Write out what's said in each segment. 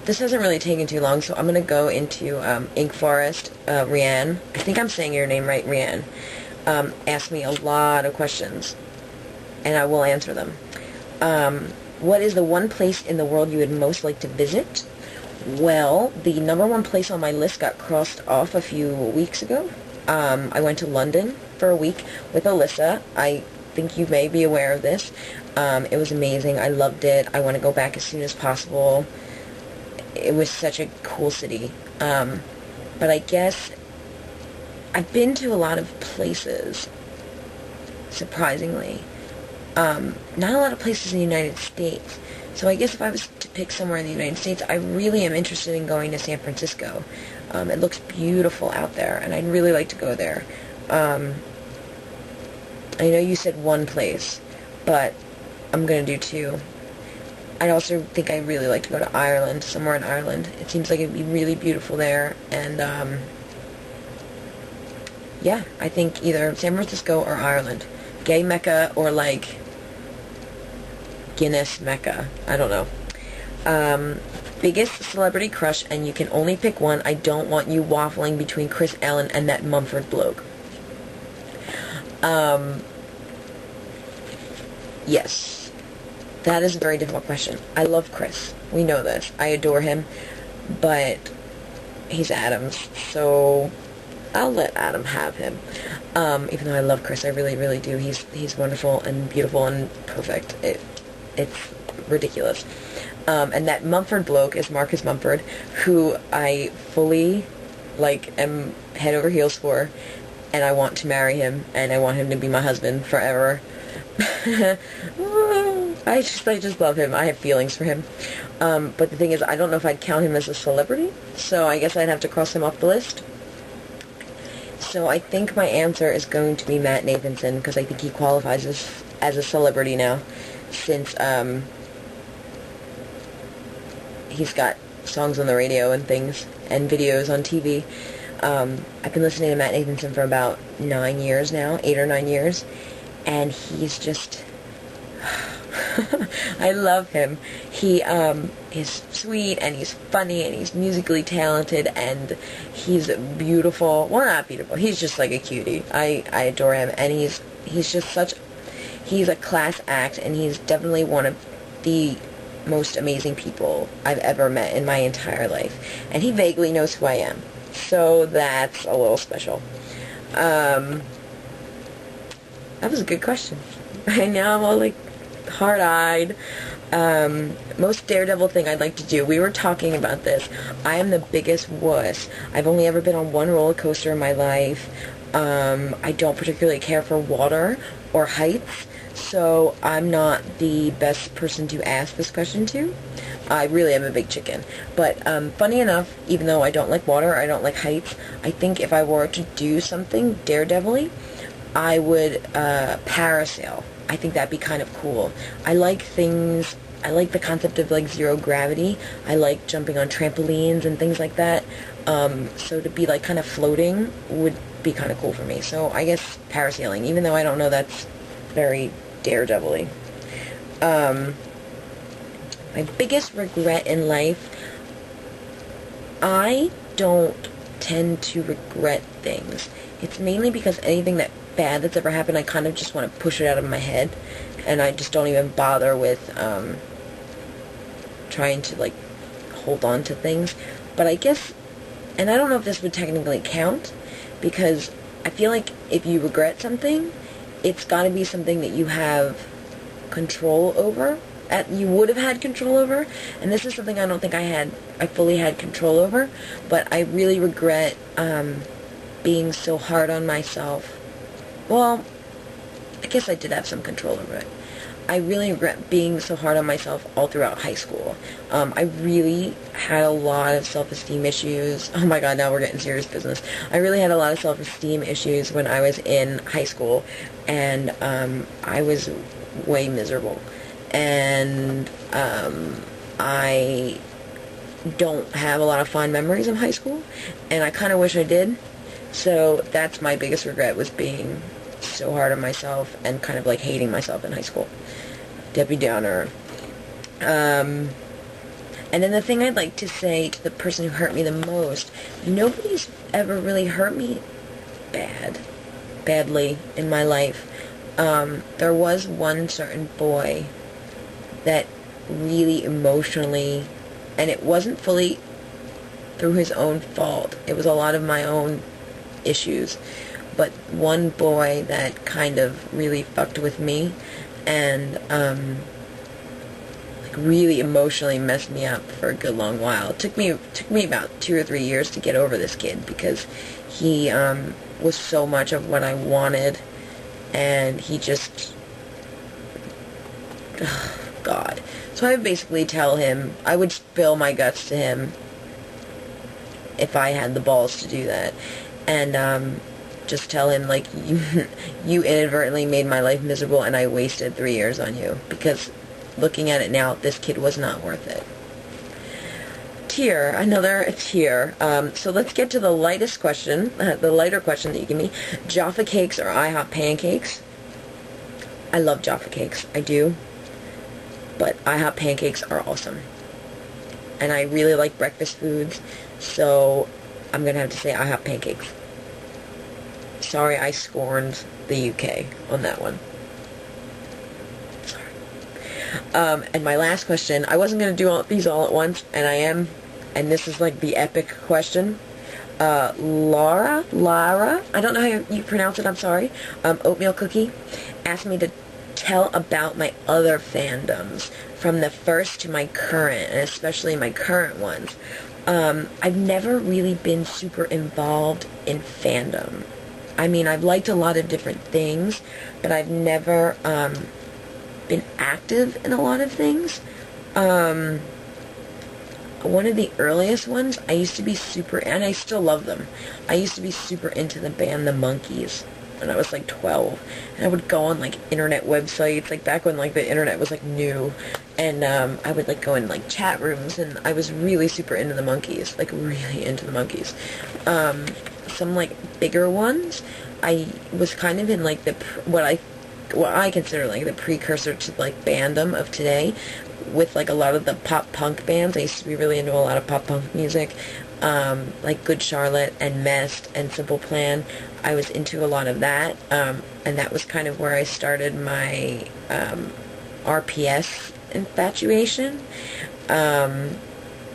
This hasn't really taken too long, so I'm going to go into Ink Forest. Rianne, I think I'm saying your name right, Rianne, asked me a lot of questions, and I will answer them. What is the one place in the world you would most like to visit? Well, the number one place on my list got crossed off a few weeks ago. I went to London for a week with Alyssa. I think you may be aware of this. It was amazing. I loved it. I want to go back as soon as possible. It was such a cool city. But I guess I've been to a lot of places, surprisingly. Not a lot of places in the United States. So I guess if I was to pick somewhere in the United States, I really am interested in going to San Francisco. It looks beautiful out there, and I'd really like to go there. I know you said one place, but I'm going to do two. I also think I'd really like to go to Ireland, somewhere in Ireland. It seems like it'd be really beautiful there, and yeah, I think either San Francisco or Ireland. Gay Mecca or like Guinness Mecca. I don't know. Biggest celebrity crush, and you can only pick one. I don't want you waffling between Chris Allen and that Mumford bloke. Yes. That is a very difficult question. I love Chris. We know this. I adore him. But he's Adam's, so I'll let Adam have him. Even though I love Chris, I really, really do. He's wonderful and beautiful and perfect. It's ridiculous. And that Mumford bloke is Marcus Mumford, who I fully, am head over heels for, and I want to marry him, and I want him to be my husband forever. I just love him. I have feelings for him. But the thing is, I don't know if I'd count him as a celebrity, so I guess I'd have to cross him off the list. So I think my answer is going to be Matt Nathanson, because I think he qualifies as a celebrity now, since he's got songs on the radio and things, and videos on TV. I've been listening to Matt Nathanson for about 9 years now, 8 or 9 years, and he's just... I love him. He is sweet, and he's funny, and he's musically talented, and he's beautiful. Well, not beautiful. He's just like a cutie. I adore him, and he's just such... He's a class act, and he's definitely one of the most amazing people I've ever met in my entire life. And he vaguely knows who I am. So that's a little special. That was a good question. Right now I'm all hard-eyed. Most daredevil thing I'd like to do. We were talking about this. I am the biggest wuss. I've only ever been on one roller coaster in my life. I don't particularly care for water or heights, so I'm not the best person to ask this question to. I really am a big chicken. But funny enough, even though I don't like water, I don't like heights, I think if I were to do something daredevil-y, I would parasail. I think that'd be kind of cool. I like the concept of zero gravity. I like jumping on trampolines and things like that. So to be kind of floating would be kind of cool for me. So I guess parasailing, even though I don't know that's very daredevil-y. My biggest regret in life, I don't tend to regret things. It's mainly because anything bad that's ever happened, I kind of just want to push it out of my head, and I just don't even bother with trying to hold on to things. But I guess, and I don't know if this would technically count, because I feel like if you regret something, it's got to be something that you have control over, you would have had control over, and this is something I don't think I fully had control over, but I really regret being so hard on myself. Well, I guess I did have some control over it. I really regret being so hard on myself all throughout high school. I really had a lot of self-esteem issues. Oh my god, now we're getting serious business. I really had a lot of self-esteem issues when I was in high school, and I was way miserable. And I don't have a lot of fond memories of high school, and I kind of wish I did. So that's my biggest regret, was being so hard on myself and kind of hating myself in high school. Debbie Downer. And then the thing I'd like to say to the person who hurt me the most, nobody's ever really hurt me badly in my life. There was one certain boy that really emotionally, and it wasn't fully through his own fault. It was a lot of my own issues. But one boy that kind of really fucked with me and really emotionally messed me up for a good long while. It took me about 2 or 3 years to get over this kid because he was so much of what I wanted, and he just, oh, God. So I would basically tell him, I would spill my guts to him if I had the balls to do that, and just tell him, like, you inadvertently made my life miserable and I wasted 3 years on you, because looking at it now, this kid was not worth it. Another tier. So let's get to the lightest question, the lighter question that you give me. Jaffa cakes or IHOP pancakes? I love Jaffa cakes. I do. But IHOP pancakes are awesome. And I really like breakfast foods, so I'm going to have to say IHOP pancakes. Sorry, I scorned the UK on that one. And my last question, I wasn't going to do these all at once, and I am, and this is like the epic question. Lara, I don't know how you pronounce it, I'm sorry, Oatmeal Cookie, asked me to tell about my other fandoms, from the first to my current, and especially my current ones. I've never really been super involved in fandom. I mean, I've liked a lot of different things, but I've never, been active in a lot of things. One of the earliest ones, I used to be super, and I still love them, I used to be super into the band The Monkees when I was like 12, and I would go on like internet websites, like back when like the internet was like new, and I would like go in like chat rooms, and I was really super into the Monkees, like really into the Monkees. Some like bigger ones, I was kind of in like the what I consider like the precursor to like bandom of today, with like a lot of the pop punk bands. I used to be really into a lot of pop punk music, like Good Charlotte and Mest and Simple Plan. I was into a lot of that, and that was kind of where I started my RPS infatuation,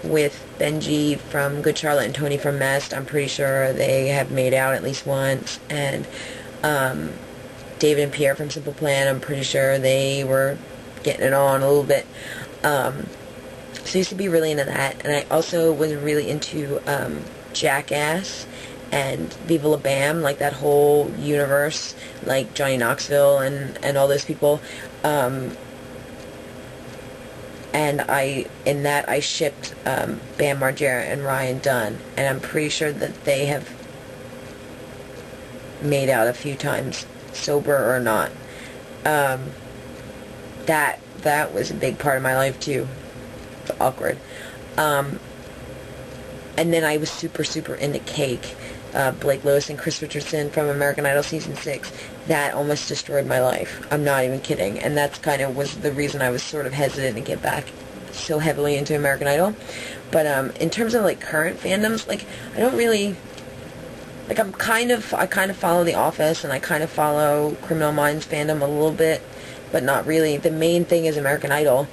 with Benji from Good Charlotte and Tony from Mest. I'm pretty sure they have made out at least once, and David and Pierre from Simple Plan, I'm pretty sure they were getting it on a little bit. So I used to be really into that, and I also was really into Jackass and Viva La Bam, like that whole universe, like Johnny Knoxville and all those people. And I shipped Bam Margera and Ryan Dunn, and I'm pretty sure that they have made out a few times, sober or not. That was a big part of my life too. It's awkward. And then I was super into Cake. Blake Lewis and Chris Richardson from American Idol Season 6. That almost destroyed my life. I'm not even kidding. And that's kind of was the reason I was sort of hesitant to get back so heavily into American Idol. But in terms of like current fandoms, like I don't really, like I kind of follow The Office, and I kind of follow Criminal Minds fandom a little bit, but not really. The main thing is American Idol.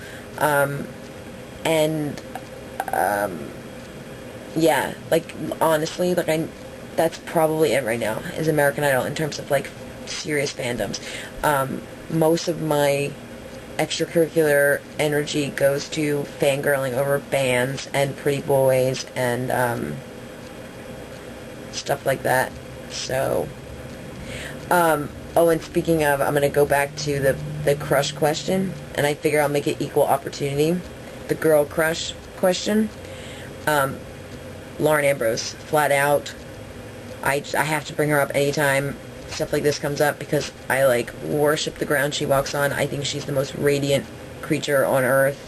Yeah, like honestly, like that's probably it right now, is American Idol in terms of like serious fandoms. Most of my extracurricular energy goes to fangirling over bands and pretty boys and stuff like that. So oh, and speaking of, I'm going to go back to the crush question, and I figure I'll make it equal opportunity. The girl crush question. Lauren Ambrose, flat out. I have to bring her up anytime stuff like this comes up, because I like worship the ground she walks on. I think she's the most radiant creature on earth.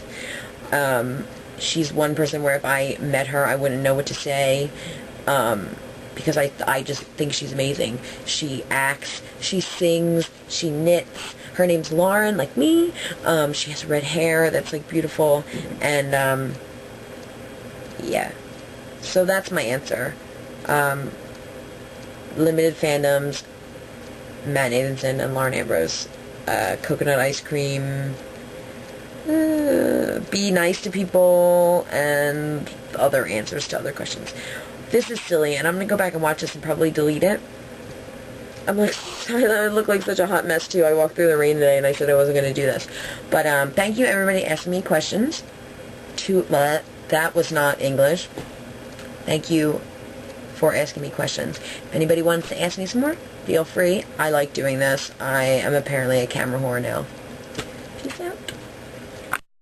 She's one person where if I met her, I wouldn't know what to say. because I just think she's amazing. She acts, she sings, she knits. Her name's Lauren, like me. She has red hair that's like beautiful, and yeah. So that's my answer. Limited fandoms, Matt Nathanson and Lauren Ambrose. Coconut ice cream. Be nice to people, and other answers to other questions. This is silly, and I'm going to go back and watch this and probably delete it. I'm like, sorry, I look like such a hot mess, too. I walked through the rain today, and I said I wasn't going to do this. But thank you, everybody, asking me questions. That was not English. Thank you for asking me questions. If anybody wants to ask me some more, feel free. I like doing this. I am apparently a camera whore now.